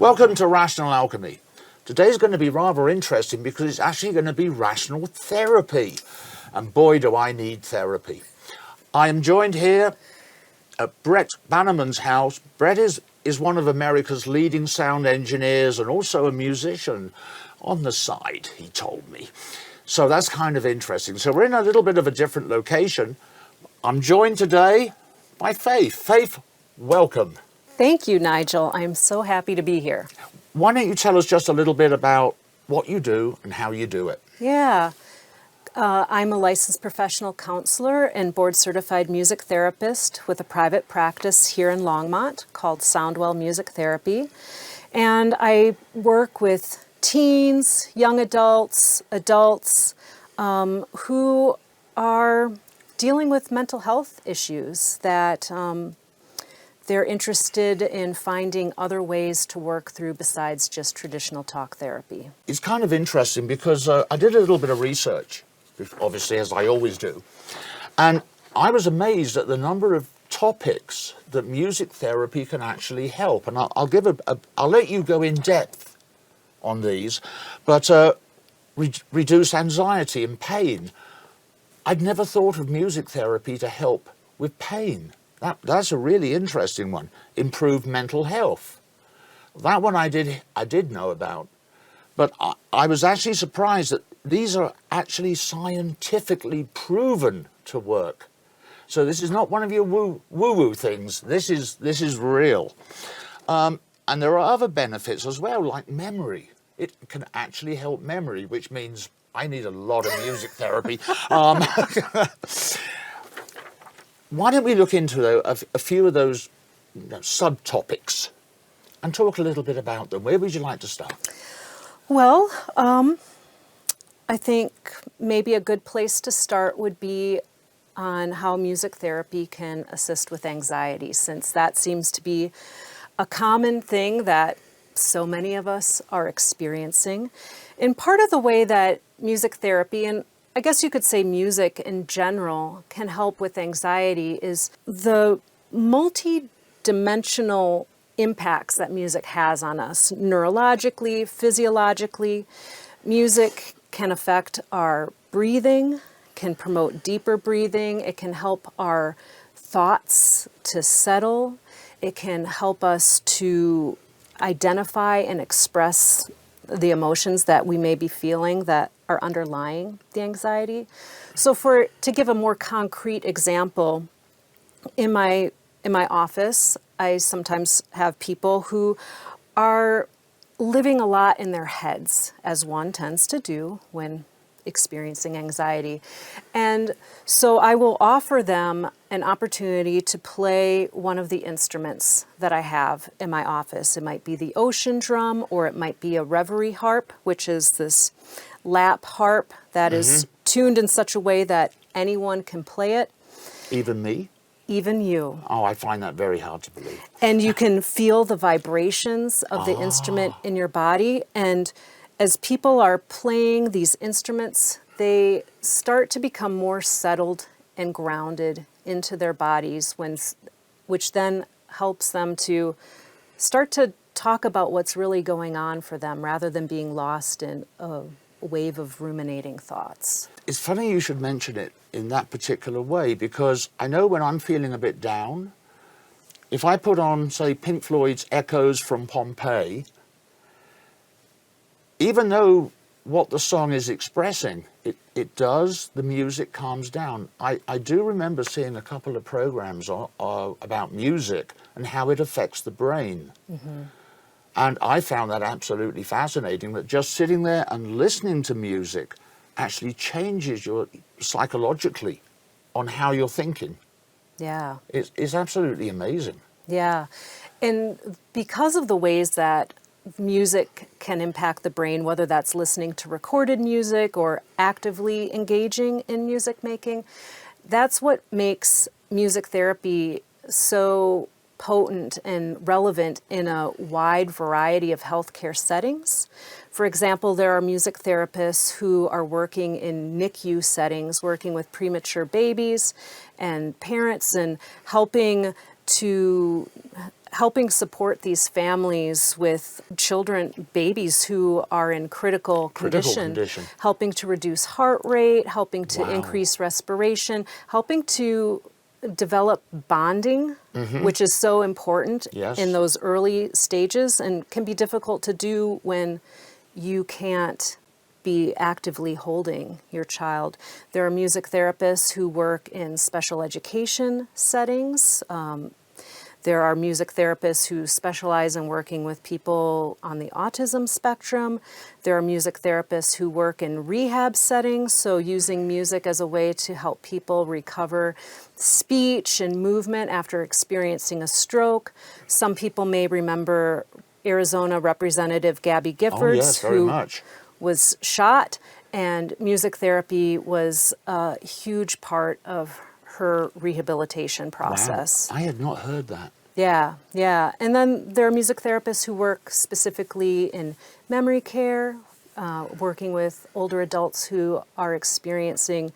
Welcome to Rational Alchemy. Today's going to be rather interesting because it's actually going to be rational therapy. And boy, do I need therapy. I am joined here at Bret Batterman's house. Bret is one of America's leading sound engineers and also a musician on the side, he told me. So that's kind of interesting. So we're in a little bit of a different location. I'm joined today by Faith. Faith, welcome. Thank you, Nigel. I'm so happy to be here. Why don't you tell us just a little bit about what you do and how you do it? Yeah. I'm a licensed professional counselor and board-certified music therapist with a private practice here in Longmont called Soundwell Music Therapy. And I work with teens, young adults, who are dealing with mental health issues that they're interested in finding other ways to work through besides just traditional talk therapy. It's kind of interesting because I did a little bit of research, obviously, as I always do. And I was amazed at the number of topics that music therapy can actually help. And I'll let you go in depth on these, but reduce anxiety and pain. I'd never thought of music therapy to help with pain. That's a really interesting one. Improve mental health. That one I did know about. But I was actually surprised that these are actually scientifically proven to work. So this is not one of your woo-woo things. This is real. And there are other benefits as well, like memory. It can actually help memory, which means I need a lot of music therapy. Why don't we look into a few of those subtopics and talk a little bit about them? Where would you like to start? Well, I think maybe a good place to start would be on how music therapy can assist with anxiety, since that seems to be a common thing that so many of us are experiencing. And part of the way that music therapy, and I guess you could say music in general, can help with anxiety is the multi-dimensional impacts that music has on us, neurologically, physiologically. Music can affect our breathing, can promote deeper breathing. It can help our thoughts to settle. It can help us to identify and express the emotions that we may be feeling that are underlying the anxiety. So to give a more concrete example, in my office, I sometimes have people who are living a lot in their heads, as one tends to do when experiencing anxiety. And so I will offer them an opportunity to play one of the instruments that I have in my office. It might be the ocean drum, or it might be a reverie harp, which is this lap harp that is tuned in such a way that anyone can play it. Even me? Even you. Oh, I find that very hard to believe. And you can feel the vibrations of the instrument in your body. And as people are playing these instruments, they start to become more settled and grounded into their bodies, which then helps them to start to talk about what's really going on for them rather than being lost in a wave of ruminating thoughts. It's funny you should mention it in that particular way, because I know when I'm feeling a bit down, if I put on, say, Pink Floyd's Echoes from Pompeii, even though what the song is expressing, the music calms down. I do remember seeing a couple of programs about music and how it affects the brain. Mm-hmm. And I found that absolutely fascinating, that just sitting there and listening to music actually changes your psychologically on how you're thinking. Yeah. It's absolutely amazing. Yeah. And because of the ways that music can impact the brain, whether that's listening to recorded music or actively engaging in music making, that's what makes music therapy so potent and relevant in a wide variety of healthcare settings. For example, there are music therapists who are working in NICU settings, working with premature babies and parents and helping to helping support these families with children, babies who are in critical condition, helping to reduce heart rate, helping to increase respiration, helping to develop bonding, which is so important in those early stages and can be difficult to do when you can't be actively holding your child. There are music therapists who work in special education settings. There are music therapists who specialize in working with people on the autism spectrum. There are music therapists who work in rehab settings, so using music as a way to help people recover speech and movement after experiencing a stroke. Some people may remember Arizona Representative Gabby Giffords, who was shot, and music therapy was a huge part of her rehabilitation process. Wow. I had not heard that. Yeah, yeah. And then there are music therapists who work specifically in memory care, working with older adults who are experiencing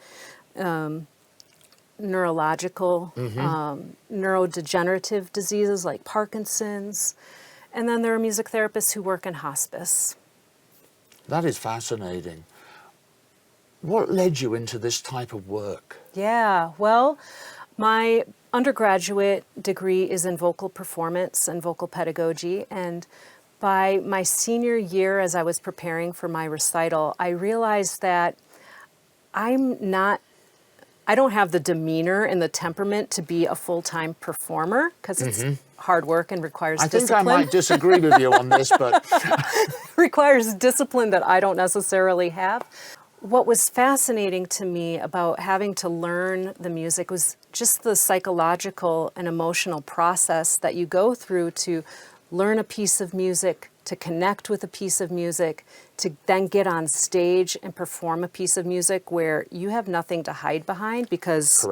neurological, neurodegenerative diseases like Parkinson's. And then there are music therapists who work in hospice. That is fascinating. What led you into this type of work? Yeah, well, my undergraduate degree is in vocal performance and vocal pedagogy, and by my senior year, as I was preparing for my recital, I realized that I don't have the demeanor and the temperament to be a full-time performer, because it's hard work and requires discipline. I think I might disagree with you on this, but... requires discipline that I don't necessarily have. What was fascinating to me about having to learn the music was just the psychological and emotional process that you go through to learn a piece of music, to connect with a piece of music, to then get on stage and perform a piece of music where you have nothing to hide behind because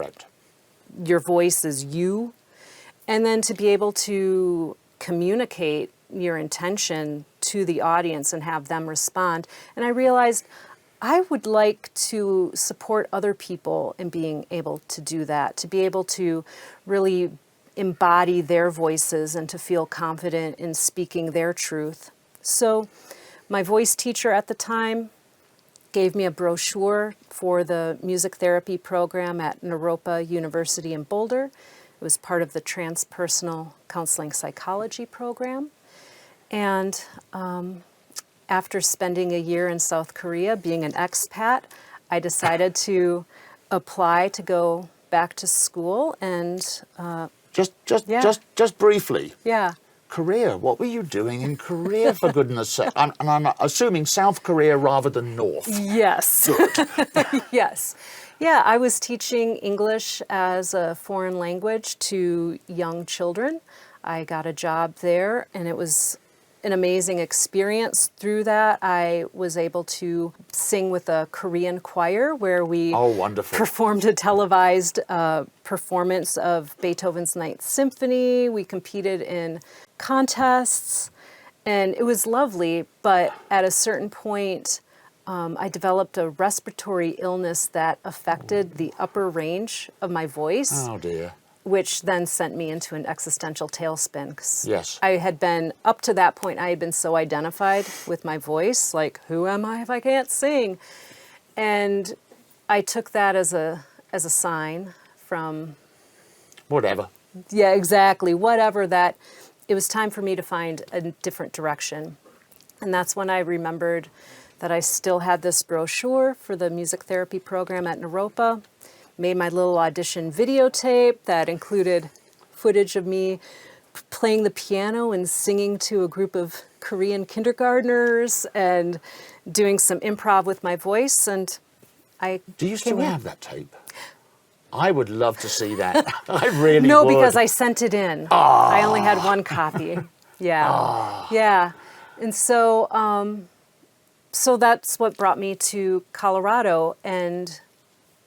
your voice is you. And then to be able to communicate your intention to the audience and have them respond. And I realized I would like to support other people in being able to do that, to be able to really embody their voices and to feel confident in speaking their truth. So my voice teacher at the time gave me a brochure for the music therapy program at Naropa University in Boulder. It was part of the transpersonal counseling psychology program. And after spending a year in South Korea, being an expat, I decided to apply to go back to school and... Just briefly. Yeah. Korea, what were you doing in Korea, for goodness sake? And I'm assuming South Korea rather than North. Yes. Good. Yes. Yeah, I was teaching English as a foreign language to young children. I got a job there, and it was an amazing experience. Through that, I was able to sing with a Korean choir where we performed a televised performance of Beethoven's Ninth Symphony. We competed in contests, and it was lovely. But at a certain point, I developed a respiratory illness that affected the upper range of my voice. Oh, dear. Which then sent me into an existential tailspin. Yes. I had been, up to that point, I had been so identified with my voice, like, who am I if I can't sing? And I took that as a sign from... Whatever. Yeah, exactly. Whatever, that it was time for me to find a different direction. And that's when I remembered that I still had this brochure for the music therapy program at Naropa. Made my little audition videotape that included footage of me playing the piano and singing to a group of Korean kindergartners and doing some improv with my voice. And I Do you still have that tape? I would love to see that. I really would. No, because I sent it in. I only had one copy. Yeah. Yeah. And so, so that's what brought me to Colorado. And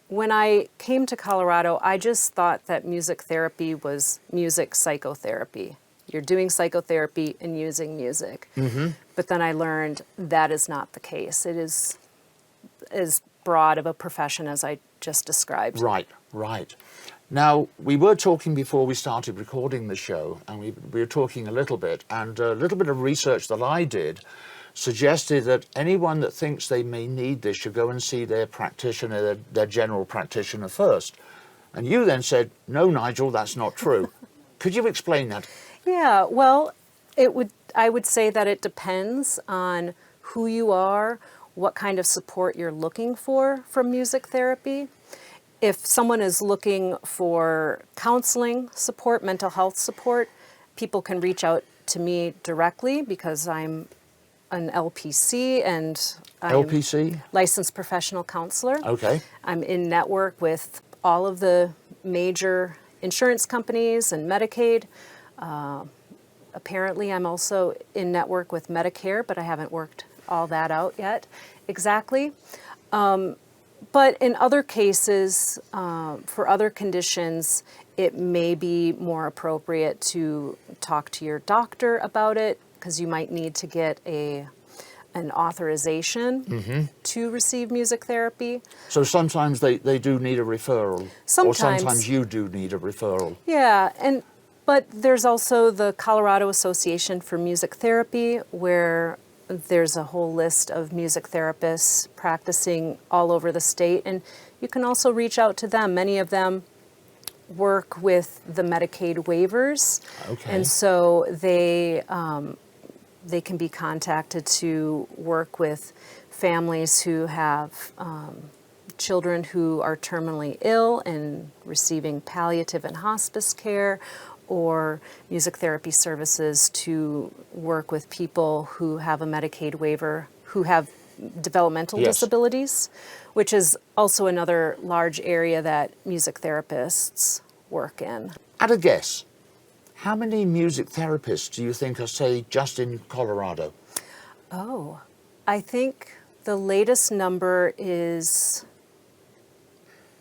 when I came to Colorado, I just thought that music therapy was music psychotherapy. You're doing psychotherapy and using music. But then I learned that is not the case. It is as broad of a profession as I just described. Right, right. Now, we were talking before we started recording the show, and we were talking a little bit, and a little bit of research that I did suggested that anyone that thinks they may need this should go and see their practitioner, their general practitioner first. And you then said, no, Nigel, that's not true. Could you explain that? Yeah, well, I would say that it depends on who you are, what kind of support you're looking for from music therapy. If someone is looking for counseling support, mental health support, people can reach out to me directly because I'm an LPC and I'm LPC? licensed professional counselor. Okay. I'm in network with all of the major insurance companies and Medicaid. Apparently, I'm also in network with Medicare, but I haven't worked all that out yet exactly. But in other cases, for other conditions, it may be more appropriate to talk to your doctor about it because you might need to get an authorization to receive music therapy. So sometimes they do need a referral. Sometimes. Or sometimes you do need a referral. Yeah, but there's also the Colorado Association for Music Therapy, where there's a whole list of music therapists practicing all over the state, and you can also reach out to them. Many of them work with the Medicaid waivers, Okay. and so they can be contacted to work with families who have children who are terminally ill and receiving palliative and hospice care, or music therapy services to work with people who have a Medicaid waiver, who have developmental Yes. disabilities, which is also another large area that music therapists work in. At a guess, how many music therapists do you think are, say, just in Colorado? Oh, I think the latest number is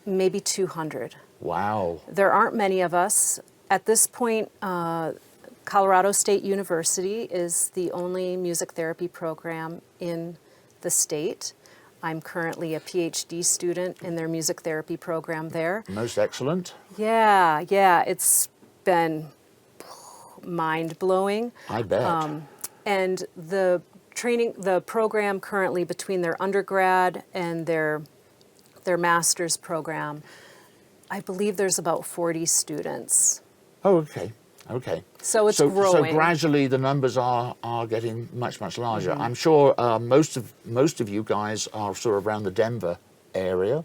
maybe 200. Wow. There aren't many of us. At this point, Colorado State University is the only music therapy program in the state. I'm currently a PhD student in their music therapy program there. Most excellent. Yeah, it's been mind-blowing. I bet. And the program currently between their undergrad and their master's program, I believe there's about 40 students. Oh, okay. Okay. So it's So growing. gradually the numbers are getting much, much larger. I'm sure most of you guys are sort of around the Denver area.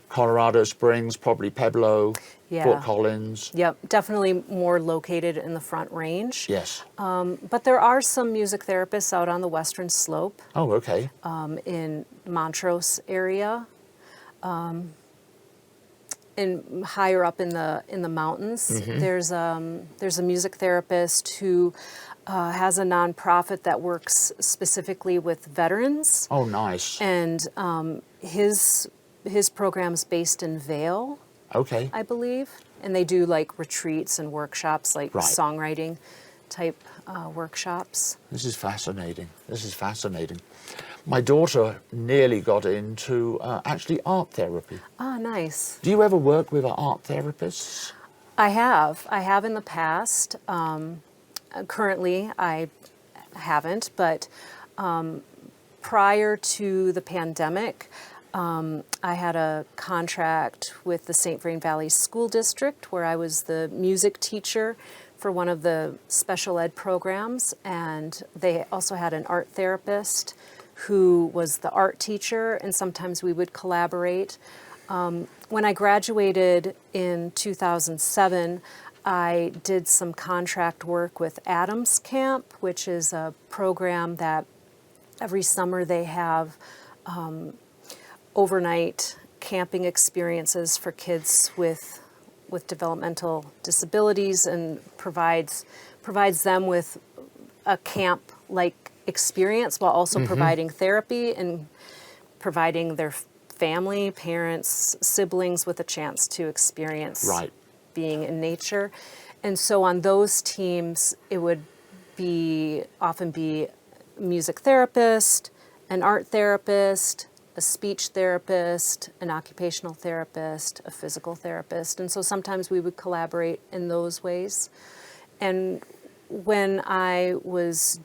Colorado Springs, probably Pueblo, Yeah. Fort Collins. Yep, definitely more located in the Front Range. Yes. But there are some music therapists out on the Western Slope, Oh, okay. in Montrose area, and higher up in the mountains. There's a music therapist who has a nonprofit that works specifically with veterans, Oh, nice. and his program's based in Vail, Okay. I believe, and they do like retreats and workshops, like Right. songwriting type workshops. This is fascinating. This is fascinating. My daughter nearly got into actually art therapy. Ah, nice. Do you ever work with art therapists? I have in the past. Currently, I haven't, but prior to the pandemic, I had a contract with the St. Vrain Valley School District where I was the music teacher for one of the special ed programs, and they also had an art therapist who was the art teacher, and sometimes we would collaborate. When I graduated in 2007, I did some contract work with Adams Camp, which is a program that every summer they have overnight camping experiences for kids with developmental disabilities, and provides them with a camp-like experience while also providing therapy and providing their family, parents, siblings with a chance to experience Right. being in nature. And so on those teams, it would often be a music therapist, an art therapist, a speech therapist, an occupational therapist, a physical therapist. And so sometimes we would collaborate in those ways. And when I was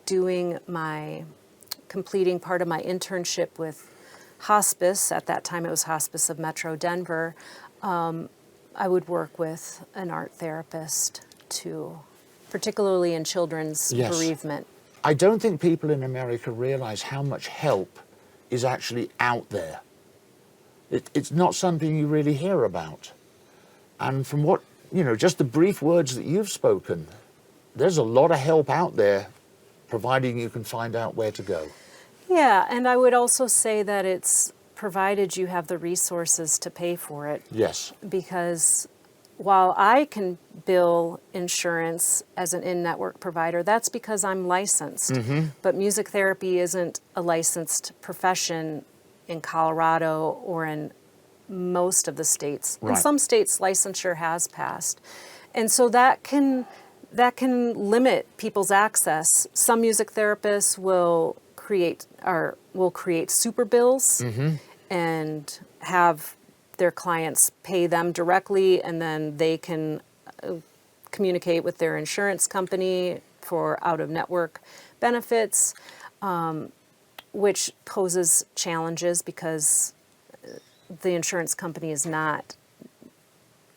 completing part of my internship with hospice, at that time it was Hospice of Metro Denver, I would work with an art therapist too, particularly in children's Yes. bereavement. I don't think people in America realize how much help is actually out there. It's not something you really hear about. And from what, just the brief words that you've spoken, there's a lot of help out there, providing you can find out where to go. Yeah, and I would also say that it's provided you have the resources to pay for it. Yes. Because while I can bill insurance as an in-network provider, that's because I'm licensed. But music therapy isn't a licensed profession in Colorado or in most of the states. Right. In some states, licensure has passed. And so that can limit people's access. Some music therapists will create super bills and have their clients pay them directly, and then they can communicate with their insurance company for out-of-network benefits, which poses challenges because the insurance company is not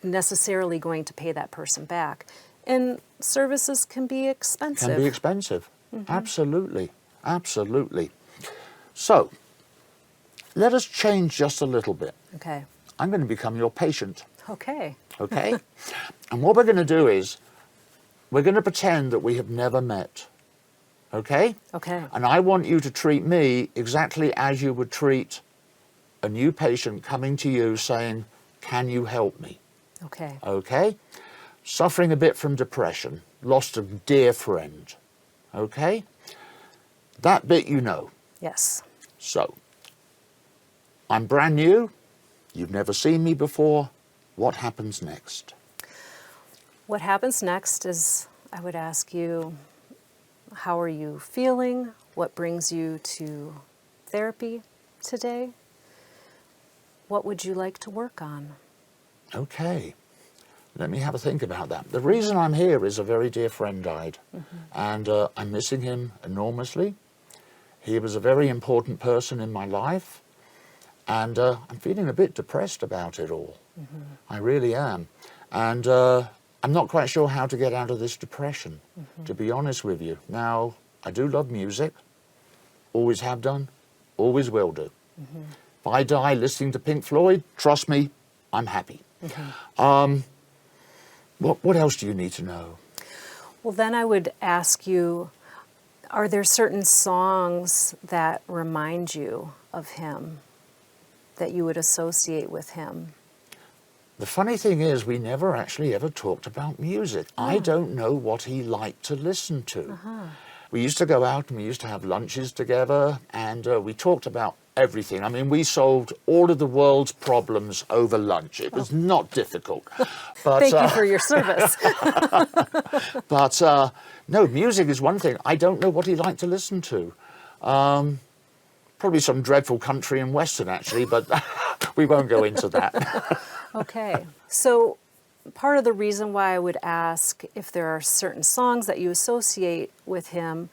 necessarily going to pay that person back. And services can be expensive. Can be expensive. Absolutely. Absolutely. So, let us change just a little bit. Okay. I'm going to become your patient. Okay. Okay? And what we're going to do is, we're going to pretend that we have never met. Okay? Okay. And I want you to treat me exactly as you would treat a new patient coming to you saying, can you help me? Okay. Okay? Suffering a bit from depression, lost a dear friend. Okay? That bit you know. Yes. So, I'm brand new. You've never seen me before. What happens next? What happens next is I would ask you, how are you feeling? What brings you to therapy today? What would you like to work on? Okay. Let me have a think about that. The reason I'm here is a very dear friend died, and I'm missing him enormously. He was a very important person in my life, and I'm feeling a bit depressed about it all. I really am. And I'm not quite sure how to get out of this depression, to be honest with you. Now, I do love music, always have done, always will do. If I die listening to Pink Floyd, trust me, I'm happy. What else do you need to know? Well, then I would ask you, are there certain songs that remind you of him, that you would associate with him? The funny thing is, we never actually ever talked about music. I don't know what he liked to listen to. We used to go out and we used to have lunches together, and we talked about everything. I mean, we solved all of the world's problems over lunch. It was not difficult. But, Thank you for your service. But no, music is one thing. I don't know what he liked to listen to. Probably some dreadful country and western, actually, but we won't go into that. Okay. So part of the reason why I would ask if there are certain songs that you associate with him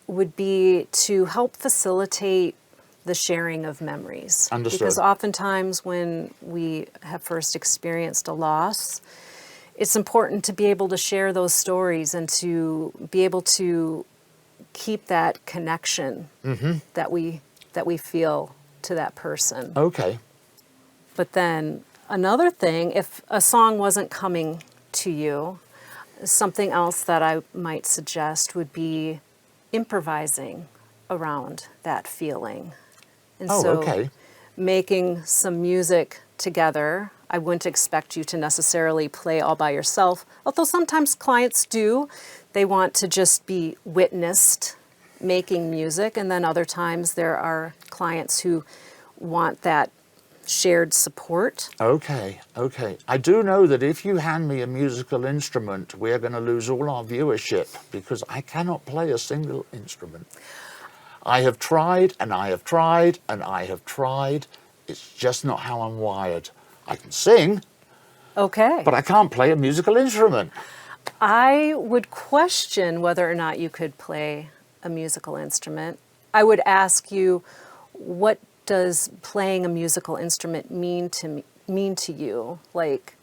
would be to help facilitate the sharing of memories. Understood. Because oftentimes when we have first experienced a loss, it's important to be able to share those stories and to be able to keep that connection that we feel to that person. Okay. But then another thing, if a song wasn't coming to you, something else that I might suggest would be improvising around that feeling. And okay. Making some music together. I wouldn't expect you to necessarily play all by yourself, although sometimes clients do. They want to just be witnessed making music, and then other times there are clients who want that shared support. Okay, okay. I do know that if you hand me a musical instrument, we're going to lose all our viewership because I cannot play a single instrument. I have tried and I have tried and I have tried. It's just not how I'm wired. I can sing, Okay. but I can't play a musical instrument. I would question whether or not you could play a musical instrument. I would ask you, what does playing a musical instrument mean to you? Like,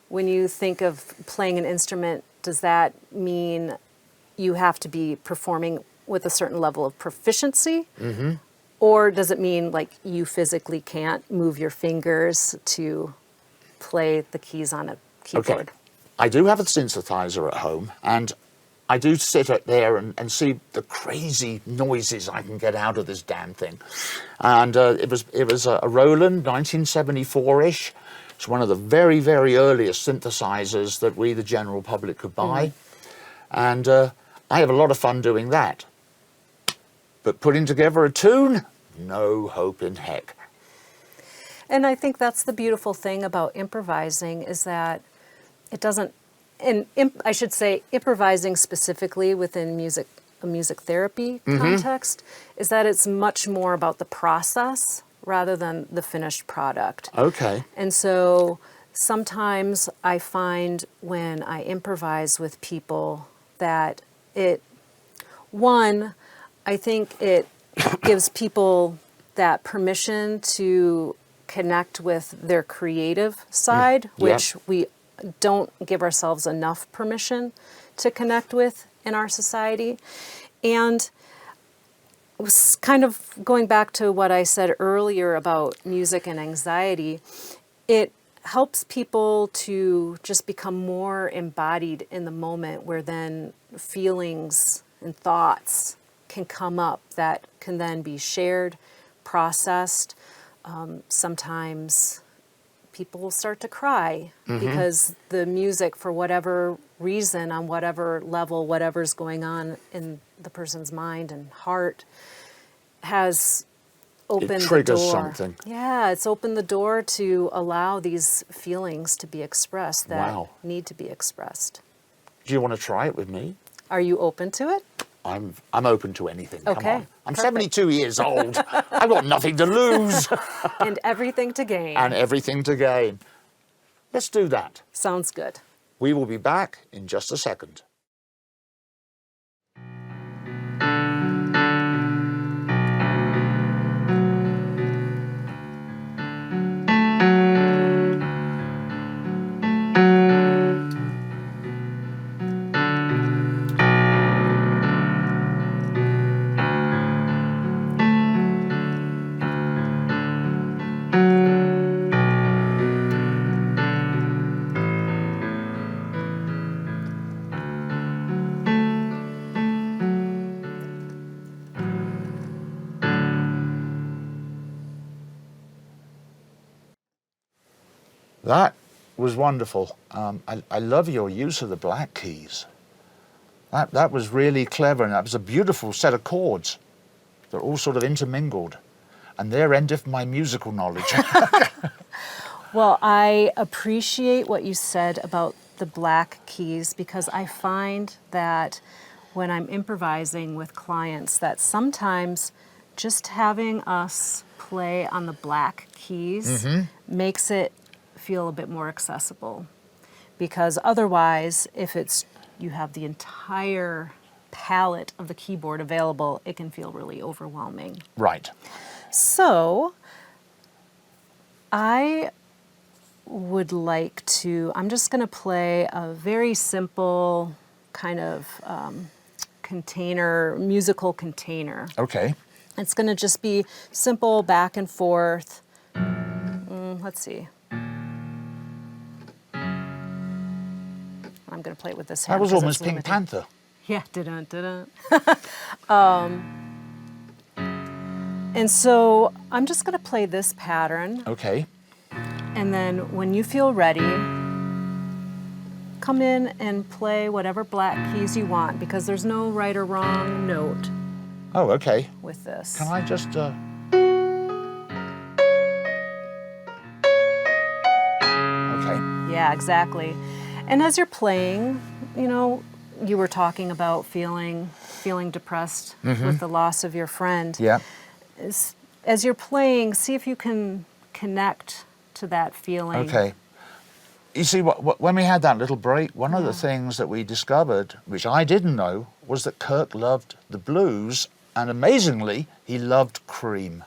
when you think of playing an instrument, does that mean you have to be performing with a certain level of proficiency? Mm-hmm. Or does it mean like you physically can't move your fingers to play the keys on a keyboard? Okay. I do have a synthesizer at home, and I do sit up there and see the crazy noises I can get out of this damn thing. And it was a Roland 1974-ish. It's one of the very, very earliest synthesizers that we, the general public, could buy. Mm-hmm. And I have a lot of fun doing that. But putting together a tune, no hope in heck. And I think that's the beautiful thing about improvising, is that it doesn't, and I should say improvising specifically within a music therapy Mm-hmm. context, is that it's much more about the process rather than the finished product. Okay. And so sometimes I find when I improvise with people that I think it gives people that permission to connect with their creative side, which we don't give ourselves enough permission to connect with in our society. And was kind of going back to what I said earlier about music and anxiety, it helps people to just become more embodied in the moment, where then feelings and thoughts can come up that can then be shared, processed. Sometimes people will start to cry because the music, for whatever reason, on whatever level, whatever's going on in the person's mind and heart, has opened the door. It triggers something. Yeah, it's opened the door to allow these feelings to be expressed that need to be expressed. Do you want to try it with me? Are you open to it? I'm open to anything. Okay, Come on. I'm perfect. 72 years old. I've got nothing to lose. And everything to gain. And everything to gain. Let's do that. Sounds good. We will be back in just a second. That was wonderful. I love your use of the black keys. That was really clever, and that was a beautiful set of chords. They're all sort of intermingled. And there endeth my musical knowledge. Well, I appreciate what you said about the black keys, because I find that when I'm improvising with clients, that sometimes just having us play on the black keys makes it feel a bit more accessible. Because otherwise, if you have the entire palette of the keyboard available, it can feel really overwhelming. Right. So I would like to, I'm just going to play a very simple kind of musical container. Okay. It's going to just be simple back and forth. Let's see. I'm going to play it with this hand. That was because almost it's Pink limited. Panther. Yeah, and so I'm just going to play this pattern. Okay. And then when you feel ready, come in and play whatever black keys you want, because there's no right or wrong note Oh, okay. with this. Can I just... Okay. Yeah, exactly. And as you're playing, you were talking about feeling feeling depressed with the loss of your friend. Yeah. As you're playing, see if you can connect to that feeling. Okay. You see, when we had that little break, one of the things that we discovered, which I didn't know, was that Kirk loved the blues, and amazingly, he loved Cream.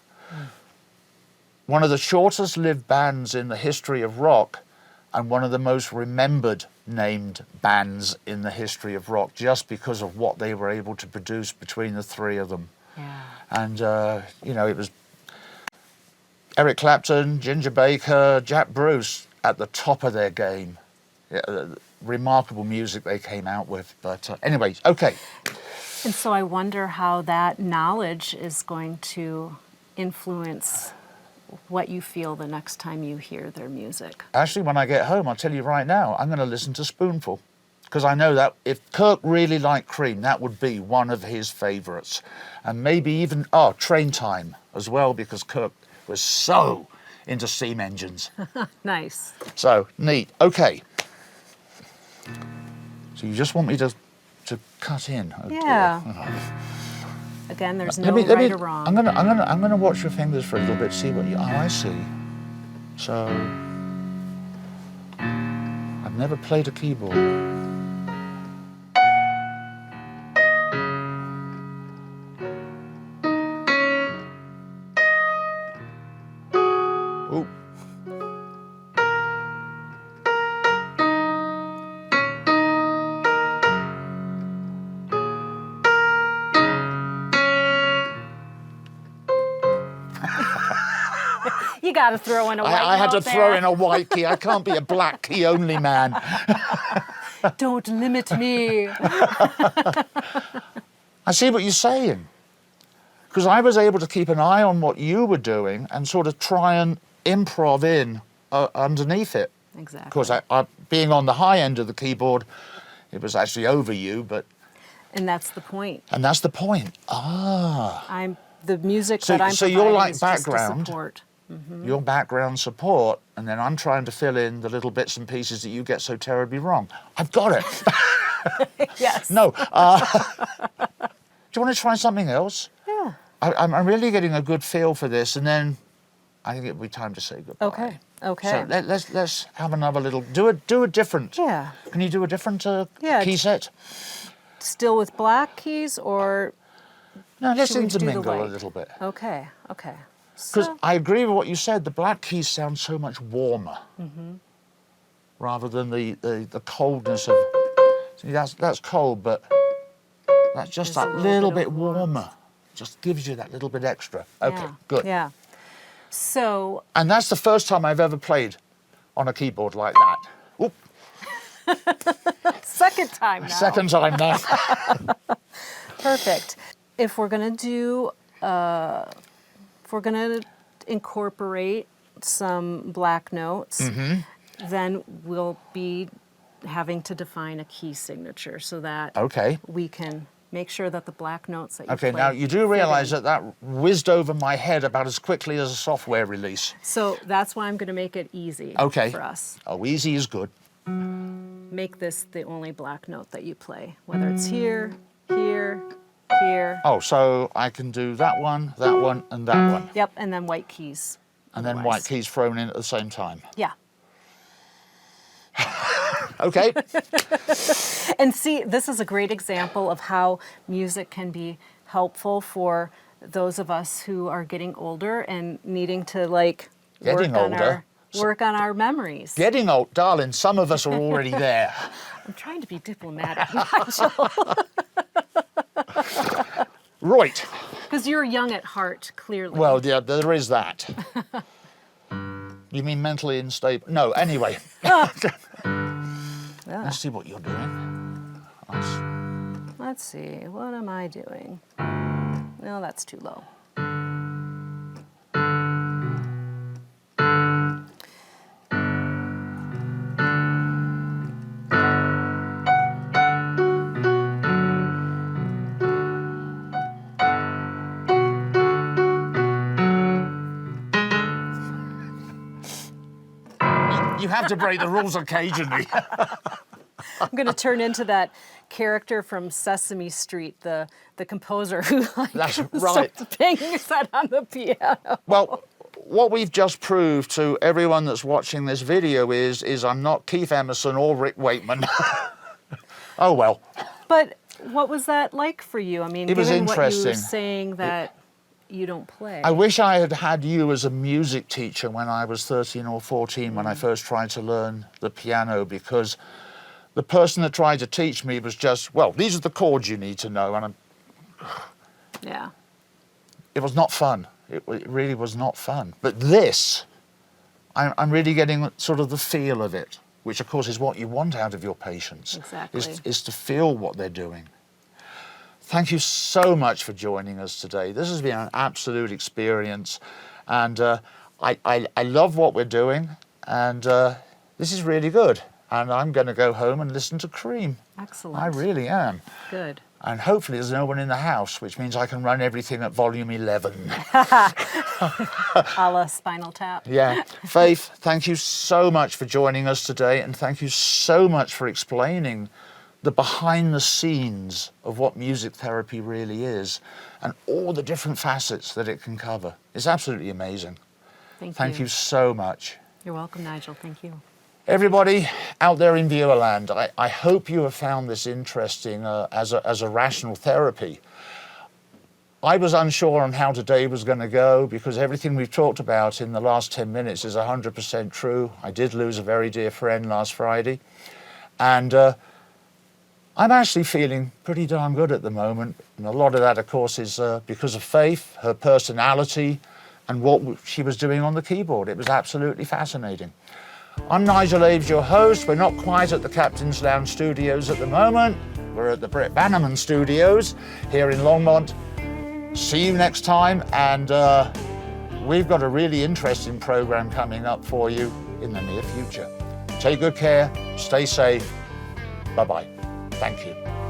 One of the shortest lived bands in the history of rock, and one of the most remembered named bands in the history of rock, just because of what they were able to produce between the three of them. Yeah. And, you know, it was Eric Clapton, Ginger Baker, Jack Bruce at the top of their game. Yeah, remarkable music they came out with. But anyway, okay. And so I wonder how that knowledge is going to influence what you feel the next time you hear their music. Actually, when I get home, I'll tell you right now, I'm going to listen to Spoonful. Because I know that if Kirk really liked Cream, that would be one of his favourites. And maybe even, Train Time as well, because Kirk was so into steam engines. Nice. So, neat. Okay. So you just want me to cut in? Oh, Yeah. dear. Oh. Again, there's no right or wrong. I'm gonna watch your fingers for a little bit, see what you. Oh, I see. So I've never played a keyboard. Ooh. You got to throw in a white I had to note throw there. in a white key. I can't be a black key only man. Don't limit me. I see what you're saying. Because I was able to keep an eye on what you were doing and sort of try and improv in underneath it. Exactly. Because I, being on the high end of the keyboard, it was actually over you, but... And that's the point. And that's the point. Ah. I'm the music So, that I'm so providing you're like is just a background, support. your background support, and then I'm trying to fill in the little bits and pieces that you get so terribly wrong. I've got it. Yes. No. Do you want to try something else? Yeah. I'm really getting a good feel for this, and then I think it'll be time to say goodbye. Okay. Okay. So let's have another little do a different. Yeah. Can you do a different Yeah. key set? Still with black keys, or No, let's should we do the intermingle a white? little bit. Okay. Okay. Because So, I agree with what you said. The black keys sound so much warmer, rather than the coldness of. See, that's cold, but that's just There's a that little little bit bit of warmth. warmer. Just gives you that little bit extra. Okay, yeah. good. Yeah. So And that's the first time I've ever played on a keyboard like that. Oop, second time now. second time now. Perfect. If we're gonna do, if we're gonna incorporate some black notes, then we'll be having to define a key signature so that Okay. we can make sure that the black notes that you Okay, play now you do fit realise in. that whizzed over my head about as quickly as a software release. So that's why I'm going to make it easy Okay. for us. Oh, easy is good. Make this the only black note that you play, whether it's here, here, here. Oh, so I can do that one, and that one. Yep, and then white keys. And then otherwise. white keys thrown in at the same time. Yeah. Okay. And see, this is a great example of how music can be helpful for those of us who are getting older and needing to Getting older? work on our memories. Getting old, darling, some of us are already there. I'm trying to be diplomatic, Nigel, Right. because you're young at heart, clearly. Well, yeah, there is that. You mean mentally unstable? No, anyway. Let's see what you're doing. Let's see, what am I doing? No, that's too low. You have to break the rules occasionally. I'm going to turn into that character from Sesame Street, the composer who That's right. starts banging his head on the piano. Well, what we've just proved to everyone that's watching this video is I'm not Keith Emerson or Rick Wakeman. Oh, well. But what was that like for you? I mean, It was given what you interesting. were saying that you don't play. I wish I had had you as a music teacher when I was 13 or 14 when I first tried to learn the piano, because the person that tried to teach me was just, well, these are the chords you need to know, and Yeah. it was not fun. It really was not fun. But this, I'm really getting sort of the feel of it, which of course is what you want out of your patients, Exactly. is to feel what they're doing. Thank you so much for joining us today. This has been an absolute experience, and I love what we're doing, and this is really good. And I'm going to go home and listen to Cream. Excellent. I really am. Good. And hopefully there's no one in the house, which means I can run everything at volume 11. A la Spinal Tap. Yeah. Faith, thank you so much for joining us today, and thank you so much for explaining the behind the scenes of what music therapy really is and all the different facets that it can cover. It's absolutely amazing. Thank you so much. You're welcome, Nigel. Thank you. Everybody out there in viewerland, I hope you have found this interesting as a rational therapy. I was unsure on how today was going to go because everything we've talked about in the last 10 minutes is 100% true. I did lose a very dear friend last Friday, and I'm actually feeling pretty darn good at the moment. And a lot of that, of course, is because of Faith, her personality, and what she was doing on the keyboard. It was absolutely fascinating. I'm Nigel Aves, your host. We're not quite at the Captain's Lounge Studios at the moment. We're at the Bret Batterman Studios here in Longmont. See you next time, and we've got a really interesting program coming up for you in the near future. Take good care, stay safe. Bye-bye. Thank you.